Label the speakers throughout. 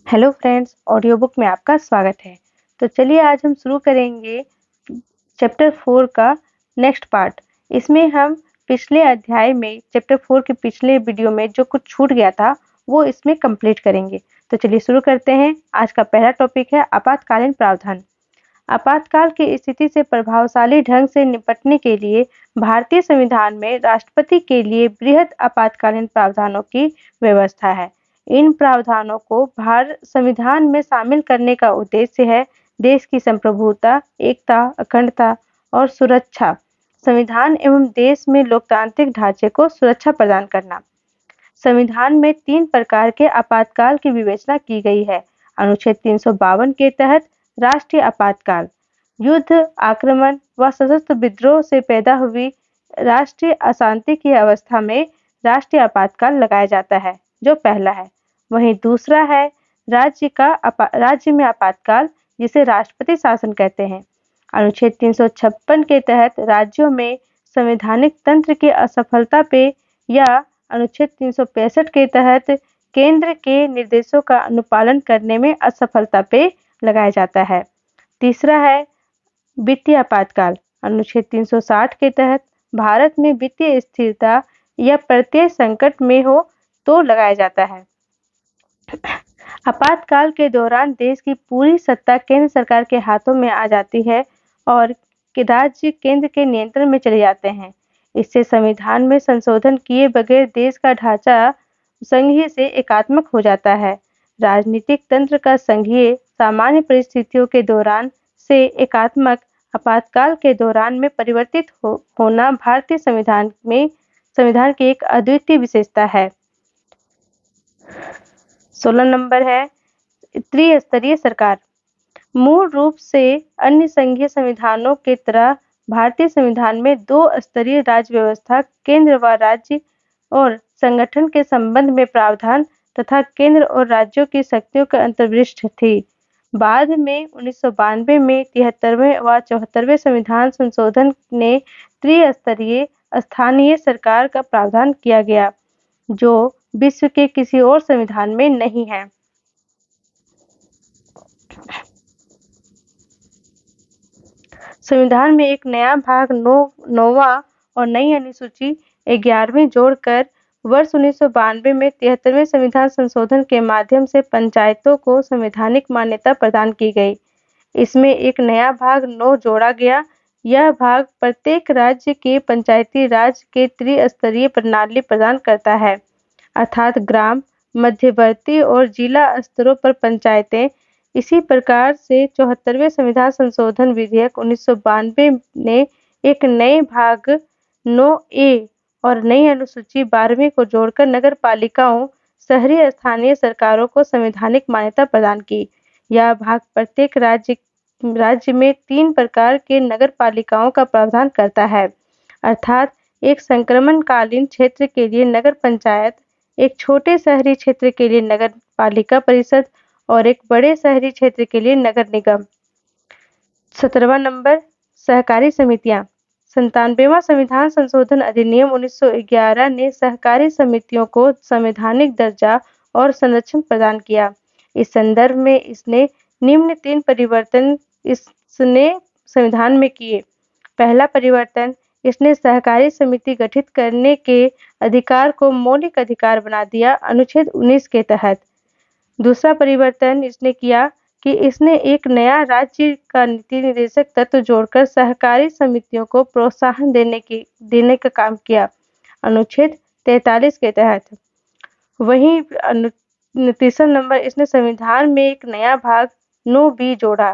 Speaker 1: Hello friends, audio book में आपका स्वागत है। तो चलिए आज हम शुरू करेंगे चैप्टर 4 का नेक्स्ट पार्ट। इसमें हम पिछले अध्याय में चैप्टर 4 के पिछले वीडियो में जो कुछ छूट गया था वो इसमें कंप्लीट करेंगे। तो चलिए शुरू करते हैं। आज का पहला टॉपिक है आपातकालीन प्रावधान। आपातकाल की स्थिति से प्रभावशाली ढंग से निपटने के लिए भारतीय संविधान में राष्ट्रपति के लिए बृहद आपातकालीन प्रावधानों की व्यवस्था है। इन प्रावधानों को भारत संविधान में शामिल करने का उद्देश्य है देश की संप्रभुता, एकता, अखंडता और सुरक्षा, संविधान एवं देश में लोकतांत्रिक ढांचे को सुरक्षा प्रदान करना। संविधान में 3 प्रकार के आपातकाल की विवेचना की गई है। अनुच्छेद 352 के तहत राष्ट्रीय आपातकाल, युद्ध, आक्रमण व सशस्त्र विद्रोह से पैदा हुई राष्ट्रीय अशांति की अवस्था में राष्ट्रीय आपातकाल लगाया जाता है, जो पहला है। वहीं दूसरा है राज्य में आपातकाल, जिसे राष्ट्रपति शासन कहते हैं। अनुच्छेद 356 के तहत राज्यों में संवैधानिक तंत्र की असफलता पे या अनुच्छेद 365 के तहत केंद्र के निर्देशों का अनुपालन करने में असफलता पे लगाया जाता है। तीसरा है वित्तीय आपातकाल। अनुच्छेद 360 के तहत भारत में वित्तीय स्थिरता या प्रत्यय संकट में हो तो लगाया जाता है। आपातकाल के दौरान देश की पूरी सत्ता केंद्र सरकार के हाथों में आ जाती है और राज्य केंद्र के नियंत्रण में चले जाते हैं। इससे संविधान में संशोधन किए बगैर देश का ढांचा संघीय से एकात्मक हो जाता है। राजनीतिक तंत्र का संघीय सामान्य परिस्थितियों के दौरान से एकात्मक आपातकाल के दौरान में परिवर्तित होना भारतीय संविधान की एक अद्वितीय विशेषता है। 16 नंबर है त्रिस्तरीय सरकार। मूल रूप से अन्य संघीय संविधानों की तरह भारतीय संविधान में 2 स्तरीय राज्य व्यवस्था, केंद्र व राज्य और संगठन के संबंध में प्रावधान तथा केंद्र और राज्यों की शक्तियों का अंतर्दृष्टि थी। बाद में 1992 में 73वें व 74वें संविधान संशोधन ने त्रिस्तरीय स्थानीय सरकार का प्रावधान किया गया, जो विश्व के किसी और संविधान में नहीं है। संविधान में एक नया भाग 9वां और नई अनुसूची 11वीं जोड़कर वर्ष 1992 में 73वें संविधान संशोधन के माध्यम से पंचायतों को संवैधानिक मान्यता प्रदान की गई। इसमें एक नया भाग 9 जोड़ा गया। यह भाग प्रत्येक राज्य के पंचायती राज के त्रिस्तरीय प्रणाली प्रदान करता है, अर्थात ग्राम, मध्यवर्ती और जिला स्तरों पर पंचायतें। इसी प्रकार से 74वें संविधान संशोधन विधेयक 1992 ने एक नए भाग 9A और नई अनुसूची 12वीं को जोड़कर नगर पालिकाओं, शहरी स्थानीय सरकारों को संवैधानिक मान्यता प्रदान की। यह भाग प्रत्येक राज्य में 3 प्रकार के नगर पालिकाओं का प्रावधान करता है, अर्थात एक संक्रमणकालीन क्षेत्र के लिए नगर पंचायत, एक छोटे शहरी क्षेत्र के लिए नगर पालिका परिषद और एक बड़े शहरी क्षेत्र के लिए नगर निगम। 17वां नंबर सहकारी समितियां। 97वां संविधान संशोधन अधिनियम 1911 ने सहकारी समितियों को संवैधानिक दर्जा और संरक्षण प्रदान किया। इस संदर्भ में इसने निम्न 3 परिवर्तन इसने संविधान में किए। पहला परिवर्तन, इसने सहकारी समिति गठित करने के अधिकार को मौलिक अधिकार बना दिया, अनुच्छेद 19 के तहत। दूसरा परिवर्तन इसने किया कि इसने एक नया राज्य का नीति निर्देशक तत्व जोड़कर सहकारी समितियों को प्रोत्साहन देने का काम किया, अनुच्छेद 43 के तहत। वहीं तीसरा नंबर, इसने संविधान में एक नया भाग 9B जोड़ा,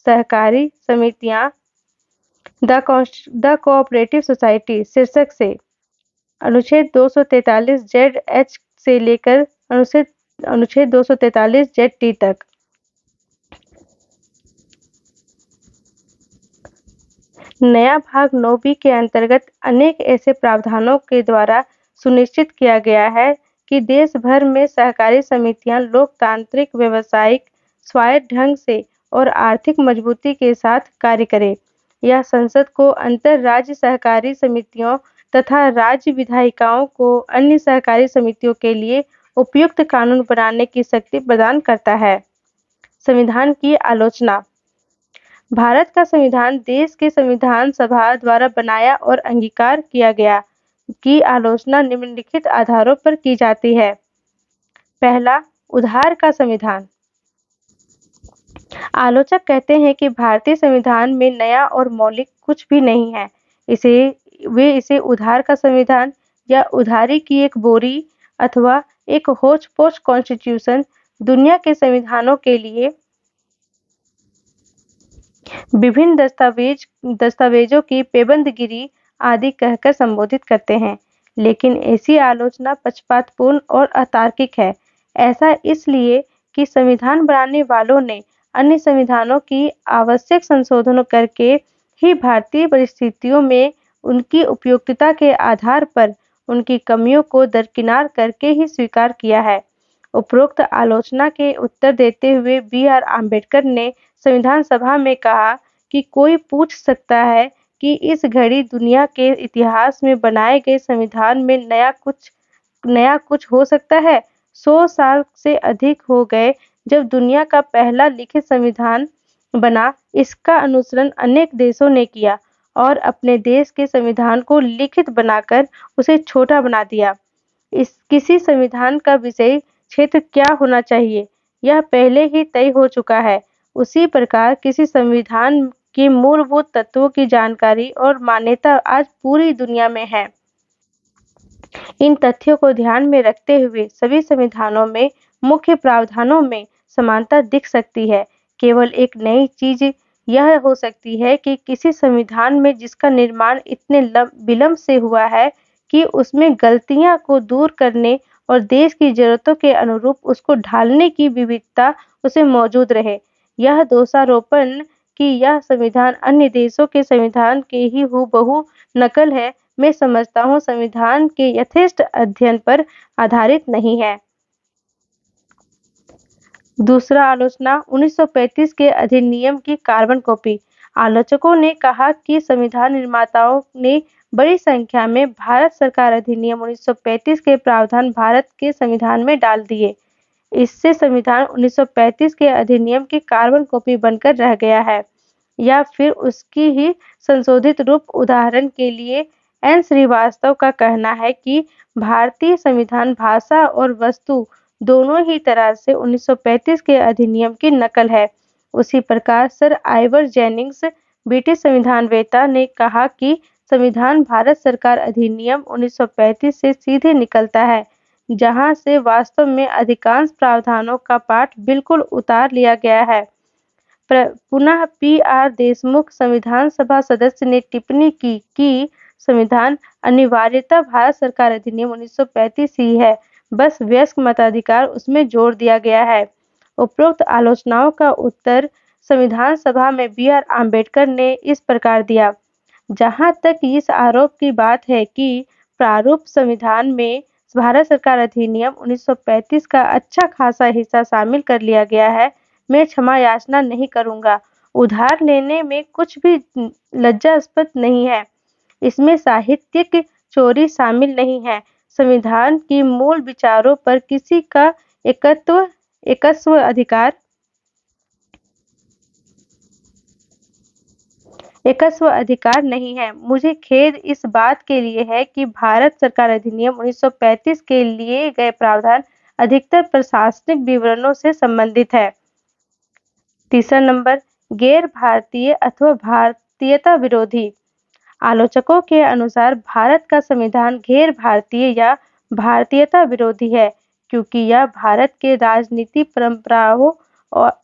Speaker 1: सहकारी समितियां द कोऑपरेटिव सोसाइटी शीर्षक से, अनुच्छेद 243 ZH से लेकर अनुच्छेद 243 ZT तक। नया भाग 9B के अंतर्गत अनेक ऐसे प्रावधानों के द्वारा सुनिश्चित किया गया है कि देश भर में सहकारी समितियां लोकतांत्रिक, व्यावसायिक, स्वायत्त ढंग से और आर्थिक मजबूती के साथ कार्य करें। यह संसद को अंतर राज्य सहकारी समितियों तथा राज्य विधायिकाओं को अन्य सहकारी समितियों के लिए उपयुक्त कानून बनाने की शक्ति प्रदान करता है। संविधान की आलोचना। भारत का संविधान देश के संविधान सभा द्वारा बनाया और अंगीकार किया गया की आलोचना निम्नलिखित आधारों पर की जाती है। पहला, उधार का संविधान। आलोचक कहते हैं कि भारतीय संविधान में नया और मौलिक कुछ भी नहीं है। वे इसे उधार का संविधान या उधारी की एक बोरी अथवा एक होच-पोच कॉन्स्टिट्यूशन दुनिया के संविधानों के लिए विभिन्न दस्तावेजों की पेबंदगिरी आदि कहकर संबोधित करते हैं। लेकिन ऐसी आलोचना पक्षपातपूर्ण और अतार्किक है। ऐसा इसलिए कि संविधान बनाने वालों ने अन्य संविधानों की आवश्यक संशोधनों करके ही भारतीय परिस्थितियों में उनकी उपयुक्तता के आधार पर उनकी कमियों को दरकिनार करके ही स्वीकार किया है। उपरोक्त आलोचना के उत्तर देते हुए बी.आर. अम्बेडकर ने संविधान सभा में कहा कि कोई पूछ सकता है कि इस घड़ी दुनिया के इतिहास में बनाए गए संविधान में नया कुछ हो सकता है। 100 साल से अधिक हो गए जब दुनिया का पहला लिखित संविधान बना। इसका अनुसरण अनेक देशों ने किया और अपने देश के संविधान को लिखित बनाकर उसे छोटा बना दिया। किसी संविधान का विषय क्षेत्र क्या होना चाहिए, यह पहले ही तय हो चुका है। उसी प्रकार किसी संविधान के मूलभूत तत्वों की जानकारी और मान्यता आज पूरी दुनिया में है। इन तथ्यों को ध्यान में रखते हुए सभी संविधानों में मुख्य प्रावधानों में समानता दिख सकती है। केवल एक नई चीज यह हो सकती है कि किसी संविधान में जिसका निर्माण इतने विलंब से हुआ है कि उसमें गलतियां को दूर करने और देश की जरूरतों के अनुरूप उसको ढालने की विविधता उसे मौजूद रहे। यह दोषारोपण कि यह संविधान अन्य देशों के संविधान के ही हूबहू नकल है, मैं समझता हूँ संविधान के यथेष्ट अध्ययन पर आधारित नहीं है। दूसरा आलोचना 1935 के अधिनियम की कार्बन कॉपी। आलोचकों ने कहा कि संविधान निर्माताओं ने बड़ी संख्या में भारत सरकार अधिनियम 1935 के प्रावधान भारत के संविधान में डाल दिए। इससे संविधान 1935 के अधिनियम की कार्बन कॉपी बनकर रह गया है या फिर उसकी ही संशोधित रूप। उदाहरण के लिए एन श्रीवास्तव का कहना है कि भारतीय संविधान भाषा और वस्तु दोनों ही तरह से 1935 के अधिनियम की नकल है। उसी प्रकार सर आइवर जेनिंग्स ब्रिटिश संविधानवेत्ता ने कहा कि संविधान भारत सरकार अधिनियम 1935 से सीधे निकलता है, जहां से वास्तव में अधिकांश प्रावधानों का पाठ बिल्कुल उतार लिया गया है। पुनः पी.आर. देशमुख संविधान सभा सदस्य ने टिप्पणी की कि संविधान अनिवार्यतः भारत सरकार अधिनियम 1935 ही है, बस वयस्क मताधिकार उसमें जोड़ दिया गया है। उपरोक्त आलोचनाओं का उत्तर संविधान सभा में बी.आर. अम्बेडकर ने इस प्रकार दिया। जहां तक इस आरोप की बात है कि प्रारूप संविधान में भारत सरकार अधिनियम 1935 का अच्छा खासा हिस्सा शामिल कर लिया गया है, मैं क्षमा याचना नहीं करूंगा। उधार लेने में कुछ भी लज्जास्पद नहीं है। इसमें साहित्यिक चोरी शामिल नहीं है। संविधान की मूल विचारों पर किसी का एकस्व अधिकार नहीं है। मुझे खेद इस बात के लिए है कि भारत सरकार अधिनियम 1935 के लिए गए प्रावधान अधिकतर प्रशासनिक विवरणों से संबंधित है। तीसरा नंबर, गैर भारतीय अथवा भारतीयता विरोधी। आलोचकों के अनुसार भारत का संविधान गैर भारतीय या भारतीयता विरोधी है, क्योंकि यह भारत के राजनीति परंपराओं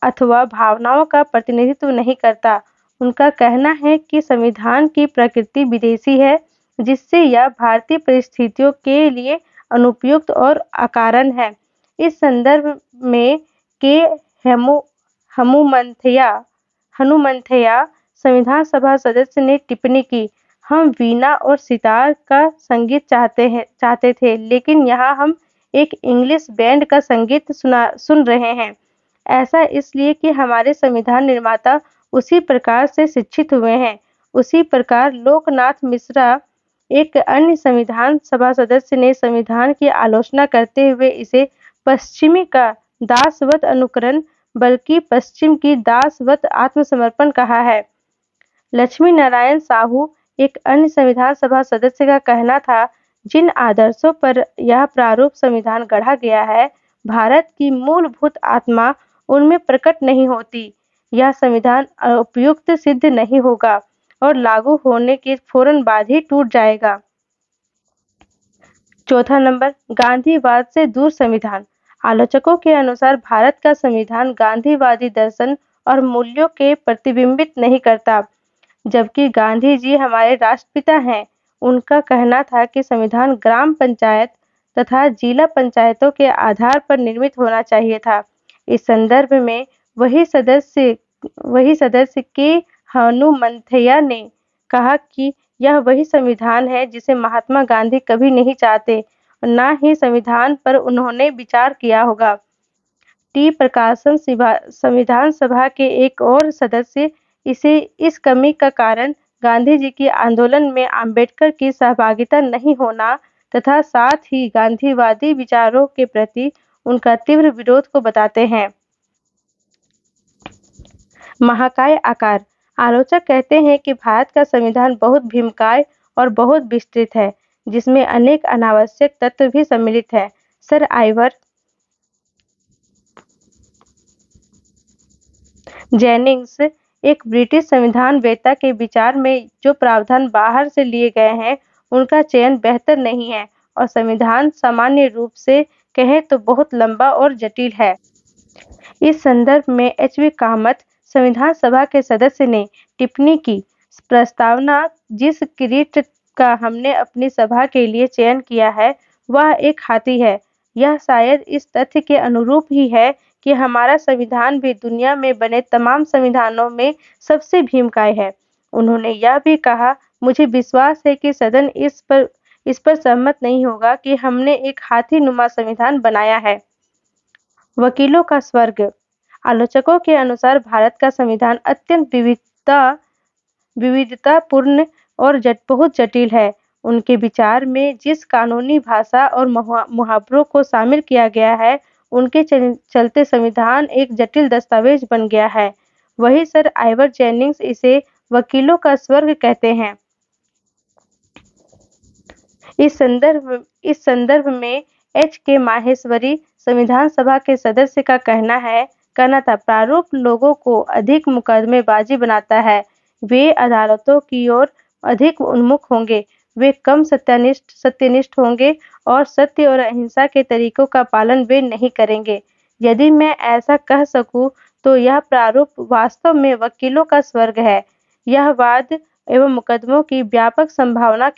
Speaker 1: अथवा भावनाओं का प्रतिनिधित्व नहीं करता। उनका कहना है कि संविधान की प्रकृति विदेशी है, जिससे यह भारतीय परिस्थितियों के लिए अनुपयुक्त और अकारण है। इस संदर्भ में के हनुमंथैया संविधान सभा सदस्य ने टिप्पणी की, हम वीणा और सितार का संगीत चाहते थे, लेकिन यहाँ हम एक इंग्लिश बैंड का संगीत सुन रहे हैं। ऐसा इसलिए कि हमारे संविधान निर्माता उसी प्रकार से शिक्षित हुए हैं। उसी प्रकार लोकनाथ मिश्रा, एक अन्य संविधान सभा सदस्य, ने संविधान की आलोचना करते हुए इसे पश्चिमी का दासवत अनुकरण बल्कि पश्चिम की दासवत आत्मसमर्पण कहा है। लक्ष्मी नारायण साहू, एक अन्य संविधान सभा सदस्य का कहना था, जिन आदर्शों पर यह प्रारूप संविधान गढ़ा गया है, भारत की मूलभूत आत्मा उनमें प्रकट नहीं होती। यह संविधान उपयुक्त सिद्ध नहीं होगा और लागू होने के फौरन बाद ही टूट जाएगा। चौथा नंबर, गांधीवाद से दूर संविधान। आलोचकों के अनुसार भारत का संविधान गांधीवादी दर्शन और मूल्यों के प्रतिबिंबित नहीं करता, जबकि गांधी जी हमारे राष्ट्रपिता हैं। उनका कहना था कि संविधान ग्राम पंचायत तथा जिला पंचायतों के आधार पर निर्मित होना चाहिए था। इस संदर्भ में वही सदस्य के हनुमंथैया ने कहा कि यह वही संविधान है जिसे महात्मा गांधी कभी नहीं चाहते और न ही संविधान पर उन्होंने विचार किया होगा। टी प्रकाशन संविधान सभा के एक और सदस्य इसे इस कमी का कारण गांधी जी के आंदोलन में अंबेडकर की सहभागिता नहीं होना तथा साथ ही गांधीवादी विचारों के प्रति उनका तीव्र विरोध को बताते हैं। महाकाय आकार। आलोचक कहते हैं कि भारत का संविधान बहुत भीमकाय और बहुत विस्तृत है, जिसमें अनेक अनावश्यक तत्व भी सम्मिलित है। सर आइवर जेनिंग्स, एक ब्रिटिश संविधान वेत्ता के विचार में जो प्रावधान बाहर से लिए गए हैं, उनका चयन बेहतर नहीं है और संविधान सामान्य रूप से कहें तो बहुत लंबा और जटिल है। इस संदर्भ में एच.वी. कामत, संविधान सभा के सदस्य, ने टिप्पणी की, प्रस्तावना जिस किरीट का हमने अपनी सभा के लिए चयन किया है, वह एक हाथी है। यह शायद इस तथ्य के अनुरूप ही है कि हमारा संविधान भी दुनिया में बने तमाम संविधानों में सबसे भीमकाय है। उन्होंने यह भी कहा, मुझे विश्वास है कि सदन इस पर सहमत नहीं होगा कि हमने एक हाथी-नुमा संविधान बनाया है। वकीलों का स्वर्ग। आलोचकों के अनुसार भारत का संविधान अत्यंत विविधतापूर्ण और बहुत जटिल है। उनके विचार में जिस कानूनी भाषा और मुहावरों को शामिल किया गया है, उनके चलते संविधान एक जटिल दस्तावेज बन गया है। वही सर आइवर जेनिंग्स इसे वकीलों का स्वर्ग कहते हैं। इस संदर्भ में एच.के. माहेश्वरी, संविधान सभा के सदस्य, का कहना था, प्रारूप लोगों को अधिक मुकदमेबाजी बनाता है। वे अदालतों की ओर अधिक उन्मुख होंगे, वे कम सत्यनिष्ठ होंगे और सत्य और अहिंसा के तरीकों का पालन वे नहीं करेंगे। यदि मैं ऐसा कह सकूं, तो यह प्रारूप वास्तव में वकीलों का स्वर्ग है। यह वाद एवं मुकदमों की व्यापक संभावना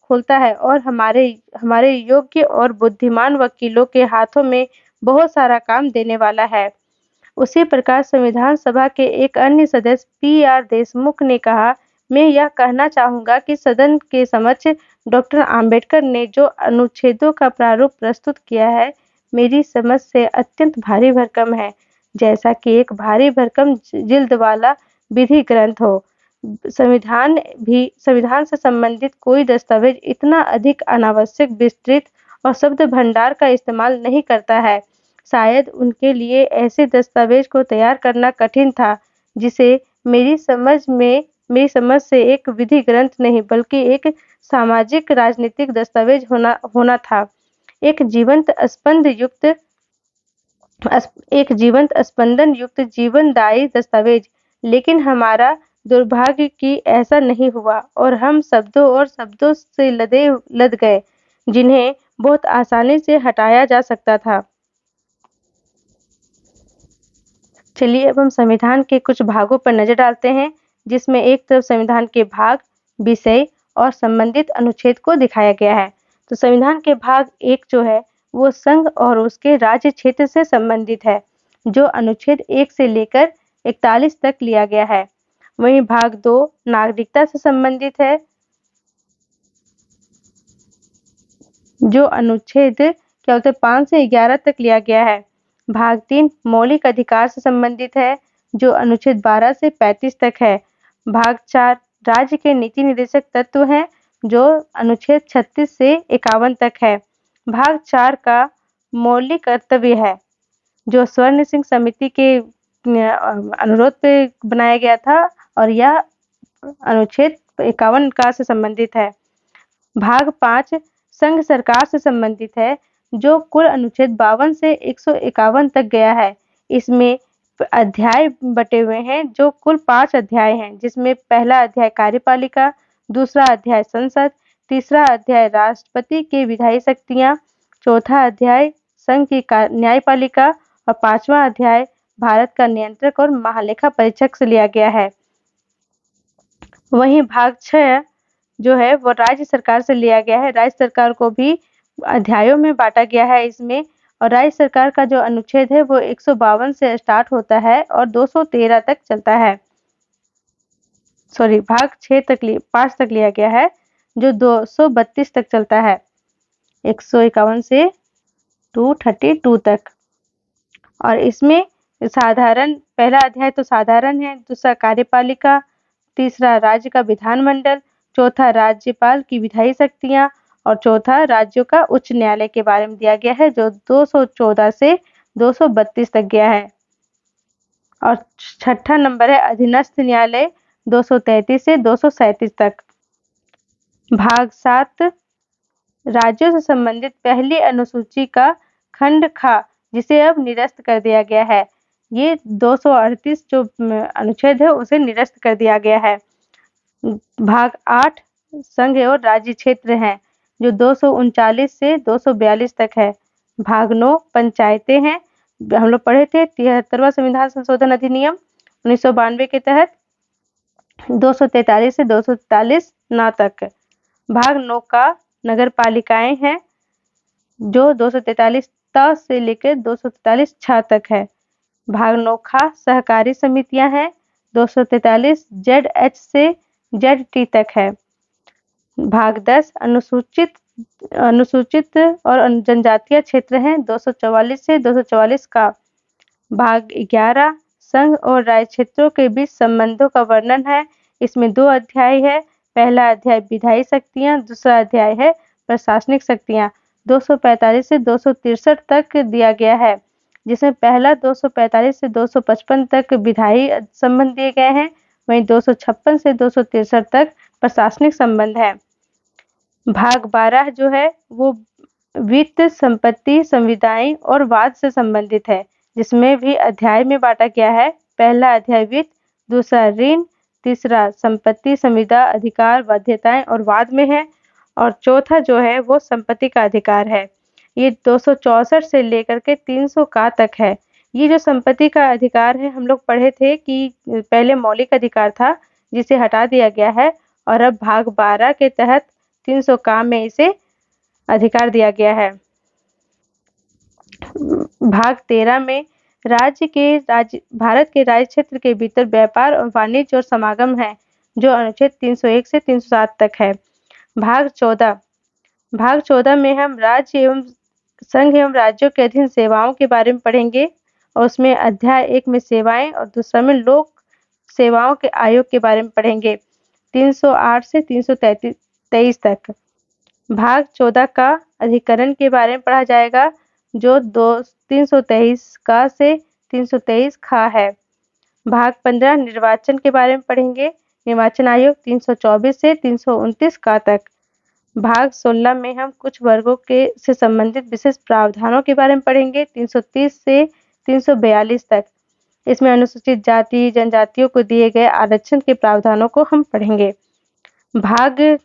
Speaker 1: खोलता है और हमारे योग्य और बुद्धिमान वकीलों के हाथों में बहुत सारा काम देने वाला है। उसी प्रकार संविधान सभा के एक अन्य सदस्य पी.आर. देशमुख ने कहा, मैं यह कहना चाहूँगा कि सदन के समक्ष डॉक्टर आम्बेडकर ने जो अनुच्छेदों का प्रारूप प्रस्तुत किया है, मेरी समझ से अत्यंत भारी भरकम है, जैसा कि एक भारी भरकम जिल्द वाला विधि ग्रंथ हो। संविधान से संबंधित कोई दस्तावेज इतना अधिक अनावश्यक, विस्तृत और शब्द भंडार का इस्तेमाल नहीं करता है। शायद उनके लिए ऐसे दस्तावेज को तैयार करना कठिन था, जिसे मेरी समझ से एक विधि ग्रंथ नहीं बल्कि एक सामाजिक राजनीतिक दस्तावेज होना था। एक जीवंत स्पंदन युक्त जीवनदायी दस्तावेज। लेकिन हमारा दुर्भाग्य कि ऐसा नहीं हुआ और हम शब्दों से लद गए, जिन्हें बहुत आसानी से हटाया जा सकता था। चलिए अब हम संविधान के कुछ भागों पर नजर डालते हैं, जिसमें एक तरफ संविधान के भाग, विषय और संबंधित अनुच्छेद को दिखाया गया है। तो संविधान के भाग 1 जो है, वो संघ और उसके राज्य क्षेत्र से संबंधित है, जो अनुच्छेद 1 से लेकर 41 तक लिया गया है। वहीं भाग 2 नागरिकता से संबंधित है, जो अनुच्छेद 5 से 11 तक लिया गया है। भाग 3 मौलिक अधिकार से संबंधित है, जो अनुच्छेद 12 से 35 तक है। भाग 4 राज्य के नीति निर्देशक तत्व हैं, जो अनुच्छेद 36 से 51 तक है। भाग 4 का मौलिक कर्तव्य है, जो स्वर्ण सिंह समिति के अनुरोध पे बनाया गया था और यह अनुच्छेद 51 का से संबंधित है। भाग 5 संघ सरकार से संबंधित है, जो कुल अनुच्छेद 52 से 151 तक गया है। इसमें अध्याय बटे हुए हैं, जो कुल 5 अध्याय हैं, जिसमें पहला अध्याय कार्यपालिका, दूसरा अध्याय संसद, तीसरा अध्याय राष्ट्रपति की विधायी शक्तियां, चौथा अध्याय संघ की न्यायपालिका और पांचवा अध्याय भारत का नियंत्रक और महालेखा परीक्षक से लिया गया है। वहीं भाग 6 जो है वो राज्य सरकार से लिया गया है। राज्य सरकार को भी अध्यायों में बांटा गया है इसमें, और राज्य सरकार का जो अनुच्छेद है वो 152 से स्टार्ट होता है और 213 तक चलता है। सॉरी, भाग 5 तक लिया गया है, जो 232 तक चलता है, 151 से 232 तक। और इसमें साधारण पहला अध्याय तो साधारण है, दूसरा कार्यपालिका, तीसरा राज्य का विधानमंडल, चौथा राज्यपाल की विधायी शक्तियां और चौथा राज्यों का उच्च न्यायालय के बारे में दिया गया है, जो 214 से 232 तक गया है। और छठा नंबर है अधीनस्थ न्यायालय, 233 से 237 तक। भाग 7 राज्यों से संबंधित पहली अनुसूची का खंड खा, जिसे अब निरस्त कर दिया गया है। ये 238 जो अनुच्छेद है उसे निरस्त कर दिया गया है। भाग 8 संघ और राज्य क्षेत्र हैं, जो 239 से 242 तक है। भाग 9 पंचायतें हैं, हम लोग पढ़े थे 73वां संविधान संशोधन अधिनियम 1992 के तहत 243 से 243 ना तक। भाग 9 का नगर पालिकाएं हैं, जो 243 त से लेकर 243 छ तक है। भाग 9 खा सहकारी समितियां हैं, 243 ZH से ZT तक है। भाग 10 अनुसूचित और जनजातीय क्षेत्र हैं, 244 से 244 का। भाग 11 संघ और राज्य क्षेत्रों के बीच संबंधों का वर्णन है। इसमें 2 अध्याय है। पहला अध्याय विधायी शक्तियां, दूसरा अध्याय है प्रशासनिक शक्तियां। 245 से 263 तक दिया गया है, जिसमें पहला 245 से 255 तक विधायी संबंध दिए गए हैं, वहीं 256 से 263 तक प्रशासनिक संबंध है। भाग 12 जो है वो वित्त, संपत्ति, संविदाएं और वाद से संबंधित है, जिसमें भी अध्याय में बांटा गया है। पहला अध्याय वित्त, दूसरा ऋण, तीसरा संपत्ति, संविदा, अधिकार, बाध्यताएं और वाद में है, और चौथा जो है वो संपत्ति का अधिकार है। ये 264 से लेकर के 300 का तक है। ये जो संपत्ति का अधिकार है, हम लोग पढ़े थे कि पहले मौलिक अधिकार था, जिसे हटा दिया गया है, और अब भाग 12 के तहत 300 का में इसे अधिकार दिया गया है। भाग 13 में भारत के राज्य क्षेत्र के भीतर व्यापार और वाणिज्य और समागम है, जो अनुच्छेद 301 से 307 तक है। भाग 14 में हम राज्य एवं संघ एवं राज्यों के अधीन सेवाओं के बारे में पढ़ेंगे, और उसमें अध्याय 1 में सेवाएं और दूसरा में लोक सेवाओं के आयोग के बारे में पढ़ेंगे, 308 से 323 तक। भाग 14 का अधिकरण के बारे में पढ़ा जाएगा, जो 323 का से 323 खा है। भाग 15 निर्वाचन के बारे में पढ़ेंगे, निर्वाचन आयोग 324 से 329 का तक। भाग 16 में हम कुछ वर्गों के से संबंधित विशेष प्रावधानों के बारे में पढ़ेंगे, 330 से 342 तक। इसमें अनुसूचित जाति जनजातियों को दिए गए आरक्षण के प्रावधानों को हम पढ़ेंगे। भाग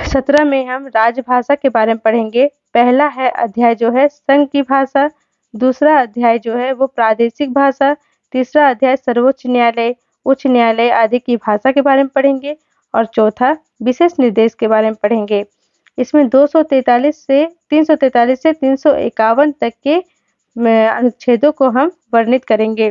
Speaker 1: 17 में हम राजभाषा के बारे में पढ़ेंगे। पहला है अध्याय जो है संघ की भाषा, दूसरा अध्याय जो है वो प्रादेशिक भाषा, तीसरा अध्याय सर्वोच्च न्यायालय, उच्च न्यायालय आदि की भाषा के बारे में पढ़ेंगे, और चौथा विशेष निर्देश के बारे में पढ़ेंगे। इसमें 343 से 351 तक के अनुच्छेदों को हम वर्णित करेंगे।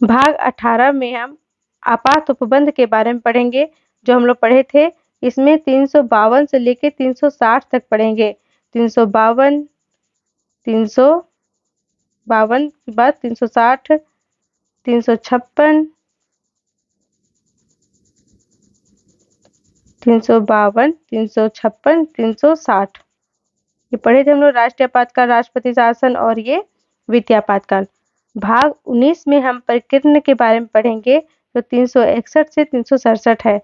Speaker 1: भाग 18 में हम आपात उपबंध के बारे में पढ़ेंगे, जो हम लोग पढ़े थे। इसमें 352 से लेकर 360 तक पढ़ेंगे। 352 के बाद 360, 356, 352, 356, 360। ये पढ़े थे हम लोग राष्ट्रीय आपातकाल, राष्ट्रपति शासन और ये वित्तीय आपातकाल। भाग 19 में हम प्रकीर्णन के बारे में पढ़ेंगे जो 361 से 367 है।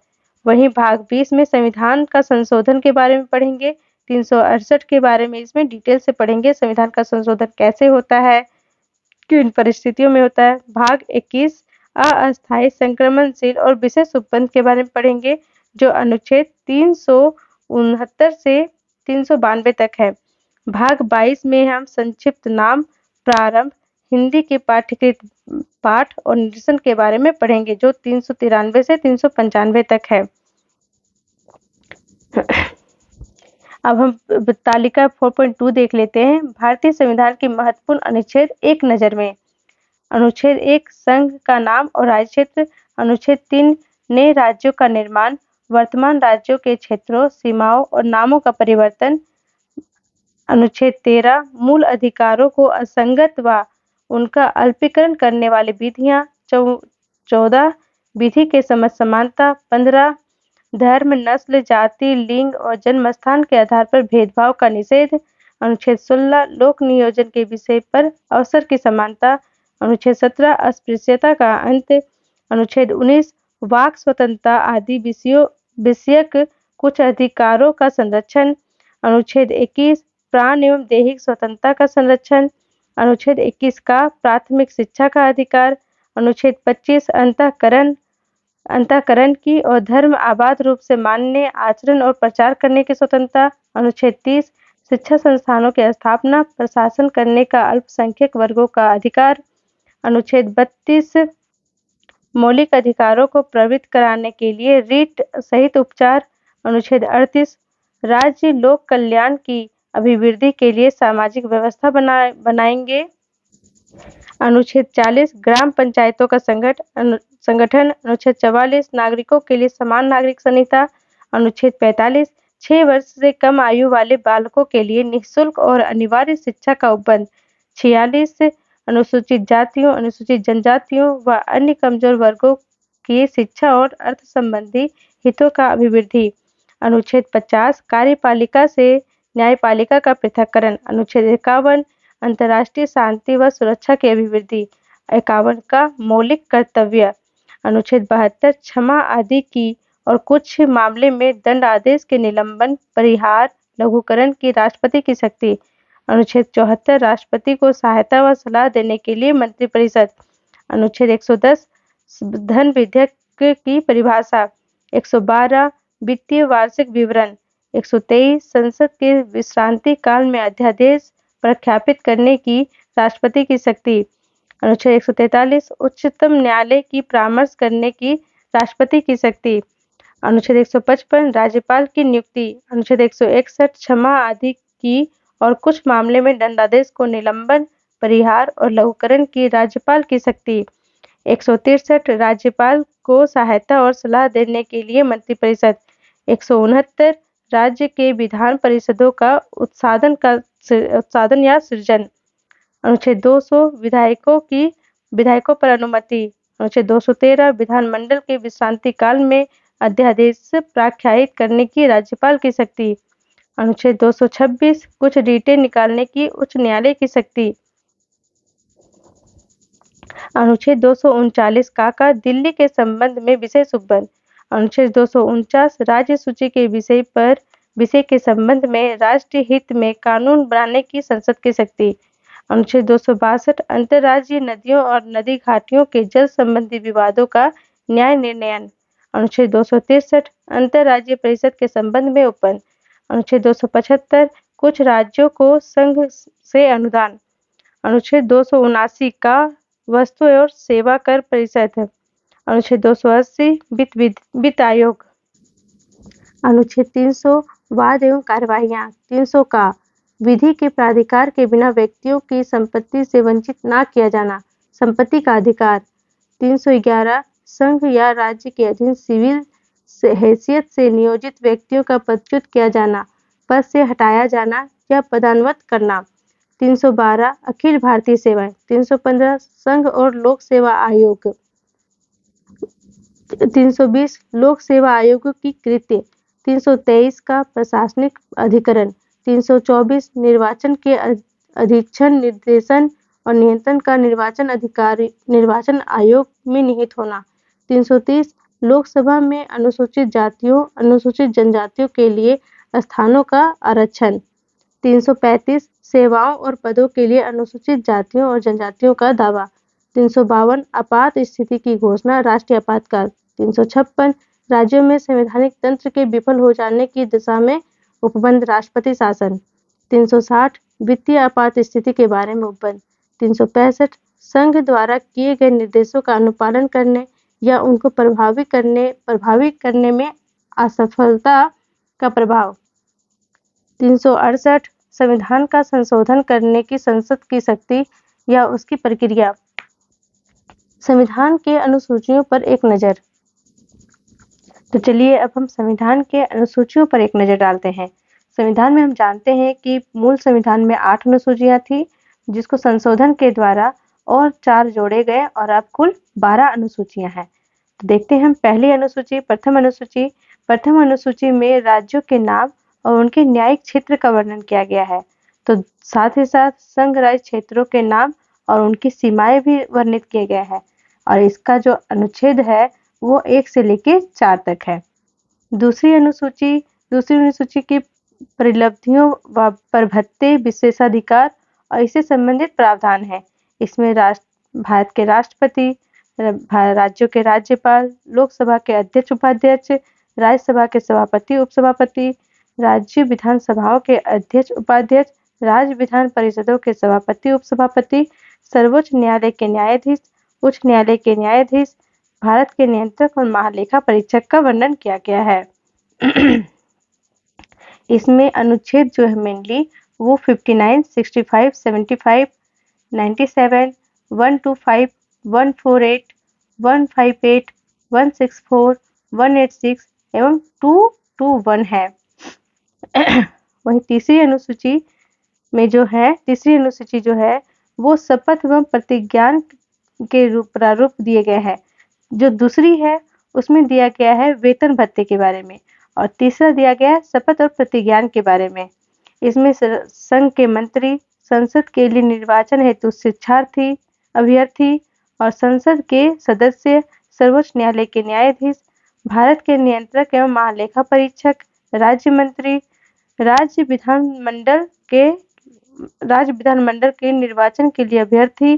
Speaker 1: वहीं भाग 20 में संविधान का संशोधन के बारे में पढ़ेंगे। 368 के बारे में इसमें डिटेल से पढ़ेंगे, संविधान का संशोधन कैसे होता है, किन परिस्थितियों में होता है। भाग 21 अस्थायी, संक्रमणशील और विशेष उपबंध के बारे में पढ़ेंगे जो अनुच्छेद 369 से 392 तक है। भाग 22 में हम संक्षिप्त नाम, प्रारंभ, हिंदी के पाठ्यकृत पाठ और निर्देशन के बारे में पढ़ेंगे जो 393 से 395 तक है। अब हम तालिका 4.2 देख लेते हैं। भारतीय संविधान के महत्वपूर्ण अनुच्छेद एक नजर में। अनुच्छेद 1 संघ का नाम और राज्य क्षेत्र। अनुच्छेद 3 नए राज्यों का निर्माण, वर्तमान राज्यों के क्षेत्रों, सीमाओं और नामों का परिवर्तन। अनुच्छेद 13 मूल अधिकारों को असंगत व उनका अल्पीकरण करने वाली विधियां। 14 विधि के समझ समानता। 15 धर्म, नस्ल, जाति, लिंग और जन्मस्थान के आधार पर भेदभाव का निषेध। अनुच्छेद 16 लोक नियोजन के विषय पर अवसर की समानता। अनुच्छेद 17 अस्पृश्यता का अंत। अनुच्छेद 19 वाक स्वतंत्रता आदि विषयक कुछ अधिकारों का संरक्षण। अनुच्छेद 21 प्राण एवं दैहिक स्वतंत्रता का संरक्षण। अनुच्छेद 21 का प्राथमिक शिक्षा का अधिकार। अनुच्छेद 25 अंतःकरण की और धर्म आबाद रूप से मानने, आचरण और प्रचार करने की स्वतंत्रता। अनुच्छेद 30 शिक्षा संस्थानों की स्थापना, प्रशासन करने का अल्पसंख्यक वर्गों का अधिकार। अनुच्छेद 32 मौलिक अधिकारों को प्रवृत्त कराने के लिए रीट सहित उपचार। अनुच्छेद 38 राज्य लोक कल्याण की अभिवृद्धि के लिए सामाजिक व्यवस्था बनाएंगे। अनुच्छेद 40 ग्राम पंचायतों का संगठन। अनुच्छेद 44 नागरिकों के लिए समान नागरिक संहिता। अनुच्छेद 45 6 वर्ष से कम आयु वाले बालकों के लिए निःशुल्क और अनिवार्य शिक्षा का उपबंध। 46 अनुसूचित जातियों, अनुसूचित जनजातियों व अन्य कमजोर वर्गों की शिक्षा और अर्थ संबंधी हितों का अभिवृद्धि। अनुच्छेद 50 कार्यपालिका से न्यायपालिका का पृथक्करण। अनुच्छेद 51 अंतर्राष्ट्रीय शांति व सुरक्षा की अभिवृद्धि। 51 का मौलिक कर्तव्य। अनुच्छेद 72 क्षमा आदि की और कुछ मामले में दंड आदेश के निलंबन, परिहार, लघुकरण की राष्ट्रपति की शक्ति। अनुच्छेद 74 राष्ट्रपति को सहायता व सलाह देने के लिए मंत्रिपरिषद। अनुच्छेद 110 धन विधेयक की परिभाषा। 112 वित्तीय वार्षिक विवरण। 123 संसद के विश्रांति काल में अध्यादेश प्रख्यापित करने की राष्ट्रपति की शक्ति। अनुच्छेद 143 उच्चतम न्यायालय की परामर्श करने की राष्ट्रपति की शक्ति। अनुच्छेद 155 राज्यपाल की नियुक्ति। अनुच्छेद 161 क्षमा आदि की और कुछ मामले में दंडादेश को निलंबन, परिहार और लघुकरण की राज्यपाल की शक्ति। 163 राज्यपाल को सहायता और सलाह देने के लिए मंत्रिपरिषद। 169 राज्य के विधान परिषदों का उत्साधन या सृजन। अनुच्छेद 200 विधायकों पर अनुमति। अनुच्छेद 213 विधानमंडल के विश्रांति काल में अध्यादेश प्रख्यापित करने की राज्यपाल की शक्ति। अनुच्छेद 226 कुछ रीटें निकालने की उच्च न्यायालय की शक्ति। अनुच्छेद 239 का दिल्ली के संबंध में विशेष उपबंध। अनुच्छेद 249 राज्य सूची के विषय के संबंध में राष्ट्रीय हित में कानून बनाने की संसद की शक्ति। अनुच्छेद 262 अंतर्राज्यीय नदियों और नदी घाटियों के जल संबंधी विवादों का न्याय निर्णयन। अनुच्छेद 263 अंतर्राज्यीय परिषद के संबंध में उपबंध। अनुच्छेद 275 कुछ राज्यों को संघ से अनुदान। अनुच्छेद 279 का वस्तु और सेवा कर परिषद है। अनुच्छेद 280 वित्त आयोग। अनुच्छेद 300 वाद एवं कार्यवाहियां। 300 का विधि के प्राधिकार के बिना व्यक्तियों की संपत्ति से वंचित न किया जाना, संपत्ति का अधिकार। 311 संघ या राज्य के अधीन सिविल हैसियत से नियोजित व्यक्तियों का पदच्युत किया जाना, पद से हटाया जाना या पदान्वत करना। 312 अखिल भारतीय सेवाएं। 315 संघ और लोक सेवा आयोग। 320 लोक सेवा आयोग की कृत्य। 323 का प्रशासनिक अधिकरण, 324 निर्वाचन के अधीक्षण, निर्देशन और नियंत्रण का निर्वाचन आयोग में निहित होना, 330 लोकसभा में अनुसूचित जातियों, अनुसूचित जनजातियों के लिए स्थानों का आरक्षण, 335 सेवाओं और पदों के लिए अनुसूचित जातियों और जनजातियों का दावा, 352 आपात स्थिति की घोषणा, राष्ट्रीय आपातकाल, 356 राज्यों में संवैधानिक तंत्र के विफल हो जाने की दिशा में उपबंध, राष्ट्रपति शासन, 360 वित्तीय आपात स्थिति के बारे में उपबंध, 365 संघ द्वारा किए गए निर्देशों का अनुपालन करने या उनको प्रभावी करने में असफलता का प्रभाव, 368 संविधान का संशोधन करने की संसद की शक्ति या उसकी प्रक्रिया। संविधान के अनुसूचियों पर एक नज़र। तो चलिए अब हम संविधान के अनुसूचियों पर एक नज़र डालते हैं। संविधान में हम जानते हैं कि मूल संविधान में 8 अनुसूचियां थी, जिसको संशोधन के द्वारा और 4 जोड़े गए और अब कुल 12 अनुसूचियां हैं। तो देखते हैं हम पहली अनुसूची, प्रथम अनुसूची में राज्यों के नाम और उनके न्यायिक क्षेत्र का वर्णन किया गया है। तो साथ ही साथ संघ राज्य क्षेत्रों के नाम और उनकी सीमाएं भी वर्णित किए गए हैं और इसका जो अनुच्छेद है वो 1 से लेकर 4 तक है। दूसरी अनुसूची की परिलब्धियों व प्रभत्ते, विशेषाधिकार और इससे संबंधित प्रावधान है। इसमें भारत के राष्ट्रपति, राज्यों के राज्यपाल, लोकसभा के अध्यक्ष उपाध्यक्ष, राज्यसभा के सभापति उपसभापति, राज्य विधानसभाओं के अध्यक्ष उपाध्यक्ष, राज्य विधान परिषदों के सभापति उपसभापति, सर्वोच्च न्यायालय के न्यायाधीश, उच्च न्यायालय के न्यायाधीश, भारत के नियंत्रक और महालेखा परीक्षक का वर्णन किया गया है। इसमें अनुच्छेद जो है मेनली वो 59, 65, 75, 97, 125, 148, 158, 164, 186 एवं 221 है। वहीं तीसरी अनुसूची जो है वो शपथ एवं प्रतिज्ञान के प्रारूप दिए गए हैं। जो दूसरी है उसमें दिया गया है वेतन भत्ते के बारे में और तीसरा दिया गया है शपथ और प्रतिज्ञान के बारे में। इसमें संघ के मंत्री, संसद के लिए निर्वाचन हेतु शिक्षार्थी, अभ्यर्थी और संसद के सदस्य, सर्वोच्च न्यायालय के न्यायाधीश, भारत के नियंत्रक एवं महालेखा परीक्षक, राज्य मंत्री, राज्य विधानमंडल के निर्वाचन के लिए अभ्यर्थी,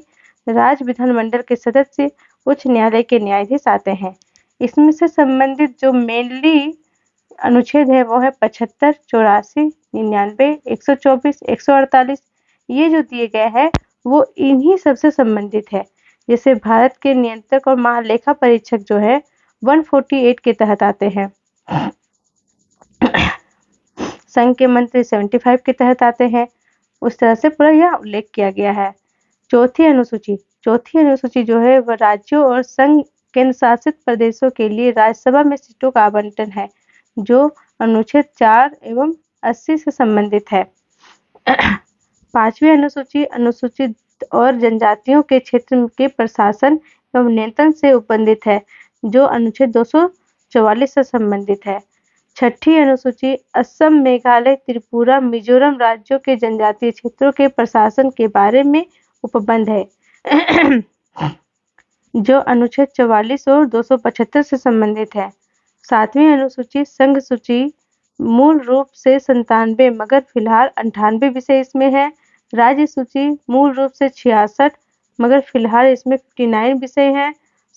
Speaker 1: राज्य विधानमंडल के सदस्य, उच्च न्यायालय के न्यायाधीश आते हैं। इसमें से संबंधित जो मेनली अनुच्छेद है वो है 75, 84, 99, 124, 148। ये जो दिए गए हैं वो इन्हीं सबसे संबंधित है। जैसे भारत के नियंत्रक और महालेखा परीक्षक जो है 148 के तहत आते हैं। संघ के मंत्री 75 के तहत आते हैं। उस तरह से पूरा यह उल्लेख किया गया है। चौथी अनुसूची जो है वह राज्यों और संघ केंद्र शासित प्रदेशों के लिए राज्यसभा में सीटों का आवंटन है, जो अनुच्छेद 4 एवं 80 से संबंधित है। पांचवी अनुसूचित और जनजातियों के क्षेत्र के प्रशासन एवं नियंत्रण से उपबंधित है, जो अनुच्छेद 244 से संबंधित है। छठी अनुसूची असम, मेघालय, त्रिपुरा, मिजोरम राज्यों के जनजातीय क्षेत्रों के प्रशासन के बारे में उपबंध है, जो अनुच्छेद 44 और 275 से संबंधित है। सातवीं अनुसूची संघ सूची मूल रूप से 97 मगर फिलहाल 98 विषय इसमें है। राज्य सूची मूल रूप से 66 मगर फिलहाल इसमें 59 विषय हैं।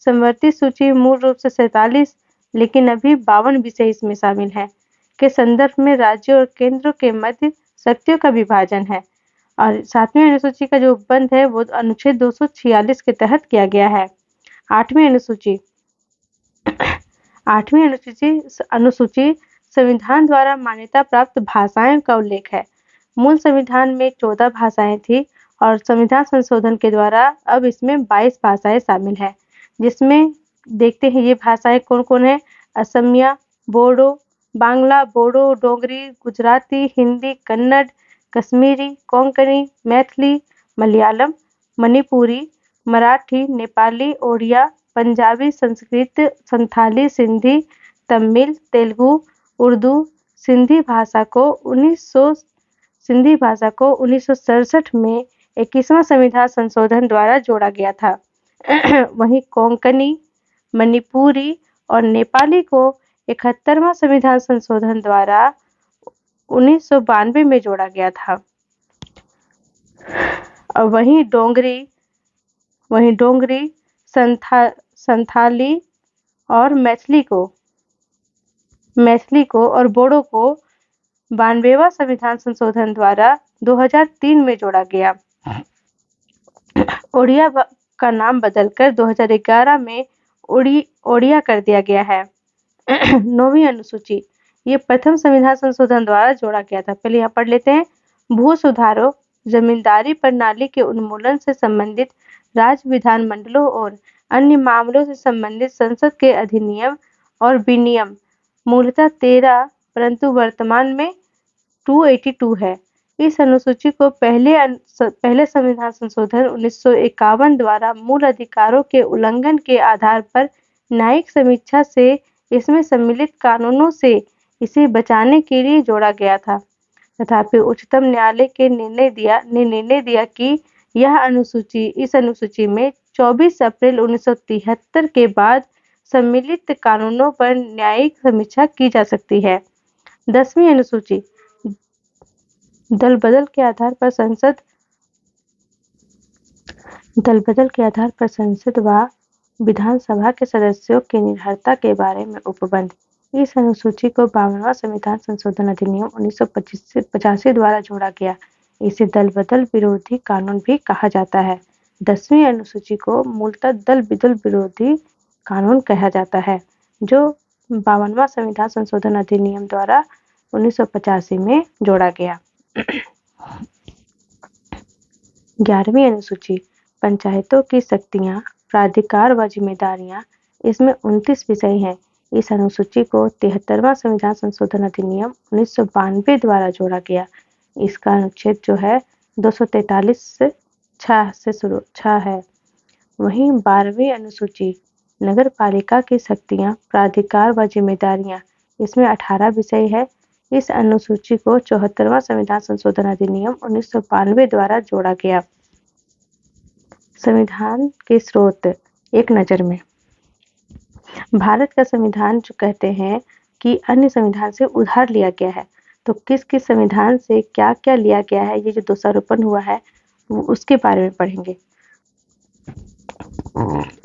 Speaker 1: समवर्ती सूची मूल रूप से 47 लेकिन अभी 52 विषय इसमें शामिल हैं। के संदर्भ में राज्यों और केंद्र के मध्य शक्तियों का विभाजन है। और सातवीं अनुसूची का जो उपबंध है वो अनुच्छेद 246 के तहत किया गया है। आठवीं अनुसूची संविधान द्वारा मान्यता प्राप्त भाषाएं का उल्लेख है। मूल संविधान में 14 भाषाएं थी और संविधान संशोधन के द्वारा अब इसमें 22 भाषाएं शामिल हैं, जिसमें देखते हैं ये भाषाएं कौन कौन है। असमिया, बोडो, बांग्ला, बोडो, डोगरी, गुजराती, हिंदी, कन्नड़, कश्मीरी, कोंकणी, मैथिली, मलयालम, मणिपुरी, मराठी, नेपाली, ओडिया, पंजाबी, संस्कृत, संथाली, सिंधी, तमिल, तेलुगु, उर्दू सिंधी भाषा को 1967 में 21वां संविधान संशोधन द्वारा जोड़ा गया था। वहीं कोंकणी, मणिपुरी और नेपाली को 71वां संविधान संशोधन द्वारा 1992 में जोड़ा गया था। और वहीं डोंगरी, संथाली और मैथिली को और बोडो को 92वां संविधान संशोधन द्वारा 2003 में जोड़ा गया। ओडिया का नाम बदलकर 2011 में ओडिया कर दिया गया है। 9वीं अनुसूची, ये प्रथम संविधान संशोधन द्वारा जोड़ा गया था। पहले यहाँ पढ़ लेते हैं। भू सुधारों, जमींदारी प्रणाली के उन्मूलन से संबंधित राज्य विधानमंडलों और अन्य मामलों से संबंधित संसद के अधिनियम और विनियम मूलतः 13 परंतु वर्तमान में 282 है। इस अनुसूची को पहले संविधान संशोधन 1951 द्वारा मूल अधिकारों के उल्लंघन के आधार पर न्यायिक समीक्षा से इसमें सम्मिलित कानूनों से इसे बचाने के लिए जोड़ा गया था। तथापि उच्चतम न्यायालय ने निर्णय दिया कि इस अनुसूची में 24 अप्रैल 1973 के बाद सम्मिलित कानूनों पर न्यायिक समीक्षा की जा सकती है। 10वीं अनुसूची, दल बदल के आधार पर संसद व विधानसभा के सदस्यों की निर्भरता के बारे में उपबंध। इस अनुसूची को 52वां संविधान संशोधन अधिनियम 1985 द्वारा जोड़ा गया। इसे दल बदल विरोधी कानून भी कहा जाता है। 10वीं अनुसूची को मूलतः दल बदल विरोधी कानून कहा जाता है, जो 52वां संविधान संशोधन अधिनियम द्वारा 1985 में जोड़ा गया। 11वीं अनुसूची, पंचायतों की शक्तियां, प्राधिकार व जिम्मेदारियां। इसमें 29 विषय हैं। इस अनुसूची को 73वां संविधान संशोधन अधिनियम 1992 द्वारा जोड़ा गया। इसका अनुच्छेद जो है 243 से 6 है। वहीं 12वीं अनुसूची, नगर पालिका की शक्तियां, प्राधिकार व जिम्मेदारियां। इसमें 18 विषय है। इस अनुसूची को 74वां संविधान संशोधन अधिनियम 1992 द्वारा जोड़ा गया। संविधान के स्रोत एक नज़र में। भारत का संविधान जो कहते हैं कि अन्य संविधान से उधार लिया गया है, तो किस किस संविधान से क्या क्या लिया गया है, ये जो दोषारोपण हुआ है उसके बारे में पढ़ेंगे।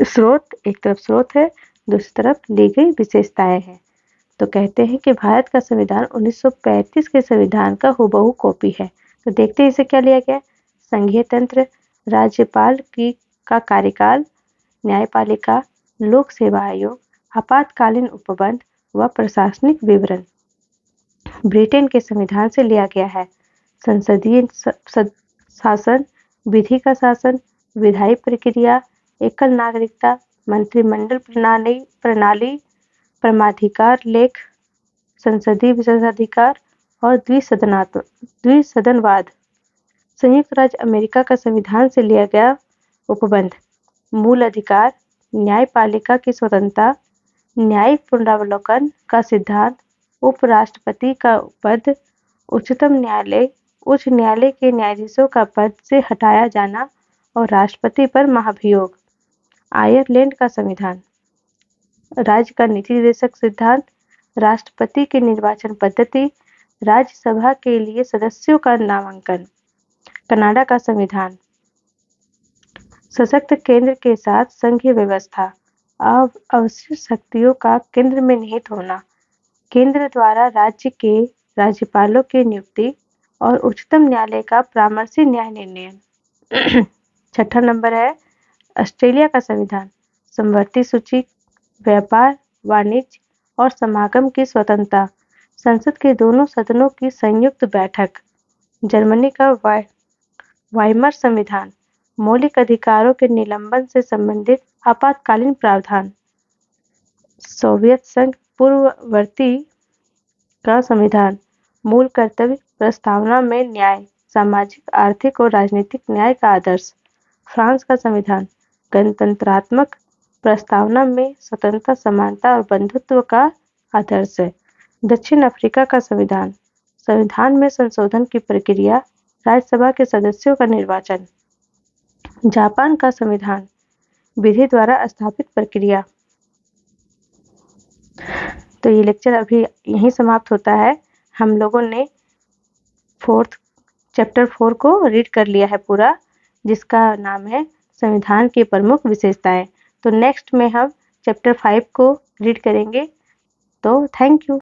Speaker 1: स्रोत, एक तरफ स्रोत है, दूसरी तरफ ली गई विशेषताएं हैं। तो कहते हैं कि भारत का संविधान 1935 के संविधान का हूबहू कॉपी है। तो देखते हैं इसे क्या लिया गया। संघीय तंत्र, राज्यपाल का कार्यकाल, न्यायपालिका, लोक सेवा आयोग, आपातकालीन उपबंध व प्रशासनिक विवरण। ब्रिटेन के संविधान से लिया गया है। संसदीय शासन, विधि का शासन, विधायी प्रक्रिया, एकल नागरिकता, मंत्रिमंडल प्रणाली, परमाधिकार लेख, संसदीय विशेषाधिकार और द्विसदनवाद। संयुक्त राज्य अमेरिका का संविधान से लिया गया उपबंध, मूल अधिकार, न्यायपालिका की स्वतंत्रता, न्यायिक पुनरावलोकन का सिद्धांत, उपराष्ट्रपति का पद, उच्चतम न्यायालय, उच्च न्यायालय के न्यायाधीशों का पद से हटाया जाना और राष्ट्रपति पर महाभियोग। आयरलैंड का संविधान, राज्य का नीति निर्देशक सिद्धांत, राष्ट्रपति की निर्वाचन पद्धति, राज्यसभा के लिए सदस्यों का नामांकन। कनाडा का संविधान, सशक्त केंद्र के साथ संघीय व्यवस्था, अवशिष्ट शक्तियों का केंद्र में निहित होना, केंद्र द्वारा राज्य के राज्यपालों की नियुक्ति और उच्चतम न्यायालय का परामर्शी न्याय निर्णय। 6ठा नंबर है ऑस्ट्रेलिया का संविधान, समवर्ती सूची, व्यापार, वाणिज्य और समागम की स्वतंत्रता, संसद के दोनों सदनों की संयुक्त बैठक। जर्मनी का वाइमर संविधान, मौलिक अधिकारों के निलंबन से संबंधित आपातकालीन प्रावधान। सोवियत संघ पूर्ववर्ती का संविधान, मूल कर्तव्य प्रस्तावना में न्याय, सामाजिक, आर्थिक और राजनीतिक न्याय का आदर्श। फ्रांस का संविधान, गणतंत्रात्मक प्रस्तावना में स्वतंत्रता, समानता और बंधुत्व का आदर्श है। दक्षिण अफ्रीका का संविधान, संविधान में संशोधन की प्रक्रिया, राज्यसभा के सदस्यों का निर्वाचन। जापान का संविधान, विधि द्वारा स्थापित प्रक्रिया। तो ये लेक्चर अभी यहीं समाप्त होता है। हम लोगों ने चैप्टर 4 को रीड कर लिया है पूरा, जिसका नाम है संविधान की प्रमुख विशेषताएं। तो नेक्स्ट में हम चैप्टर 5 को रीड करेंगे। तो थैंक यू।